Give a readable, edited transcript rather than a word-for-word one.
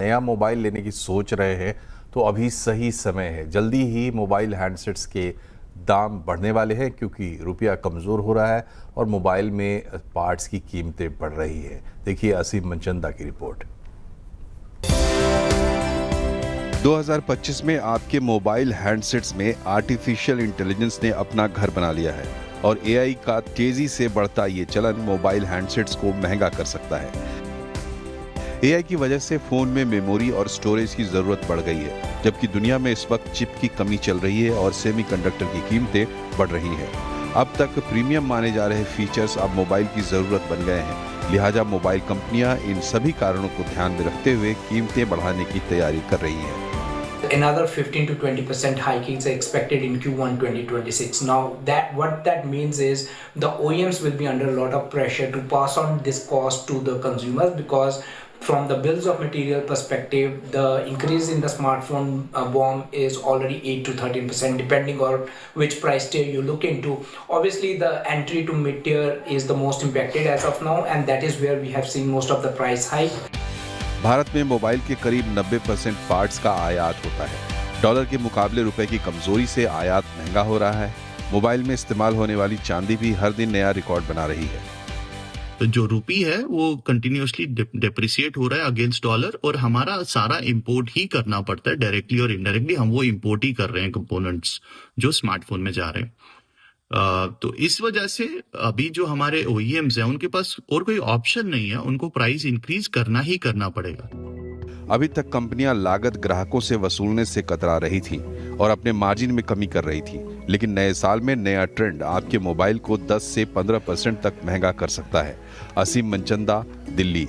नया मोबाइल लेने की सोच रहे हैं तो अभी सही समय है। जल्दी ही मोबाइल हैंडसेट्स के दाम बढ़ने वाले हैं क्योंकि रुपया कमज़ोर हो रहा है और मोबाइल में पार्ट्स की कीमतें बढ़ रही है। देखिए असीम मनचंदा की रिपोर्ट। 2025 में आपके मोबाइल हैंडसेट्स में आर्टिफिशियल इंटेलिजेंस ने अपना घर बना लिया है और एआई का तेजी से बढ़ता ये चलन मोबाइल हैंडसेट्स को महंगा कर सकता है। एआई की वजह से फोन में मेमोरी और स्टोरेज की जरूरत बढ़ गई है, जबकि दुनिया में इस वक्त चिप की कमी चल रही है और सेमीकंडक्टर की कीमतें बढ़ रही हैं। अब तक प्रीमियम माने जा रहे फीचर्स अब मोबाइल की जरूरत बन गए हैं, लिहाजा मोबाइल कंपनियां इन सभी कारणों को ध्यान में रखते हुए कीमतें बढ़ाने की तैयारी कर रही हैं। Another 15 to 20% hike is expected in Q1 2026. Now, what that means is the OEMs will be under a lot of pressure to pass on this cost to the consumers, because from the bills of material perspective, the increase in the smartphone BOM is already 8 to 13%, depending on which price tier you look into. Obviously, the entry to mid tier is the most impacted as of now, and that is where we have seen most of the price hike. Bharat में mobile के करीब 90% parts का आयात होता है। Dollar के मुकाबले रुपए की कमजोरी से आयात महंगा हो रहा है। मोबाइल में इस्तेमाल होने वाली चांदी भी हर दिन नया रिकॉर्ड बना रही है। तो जो रुपी है वो कंटिन्यूअसली डेप्रिसिएट हो रहा है अगेंस्ट डॉलर, और हमारा सारा इंपोर्ट ही करना पड़ता है, डायरेक्टली और इनडायरेक्टली हम वो इंपोर्ट ही कर रहे हैं कंपोनेंट्स जो स्मार्टफोन में जा रहे हैं। तो इस वजह से अभी जो हमारे OEMs हैं उनके पास और कोई ऑप्शन नहीं है, उनको प्राइस इंक्रीज करना ही करना पड़ेगा। अभी तक कंपनियां लागत ग्राहकों से वसूलने से कतरा रही थी और अपने मार्जिन में कमी कर रही थी, लेकिन नए साल में नया ट्रेंड आपके मोबाइल को 10 से 15% तक महंगा कर सकता है। असीम मनचंदा, दिल्ली।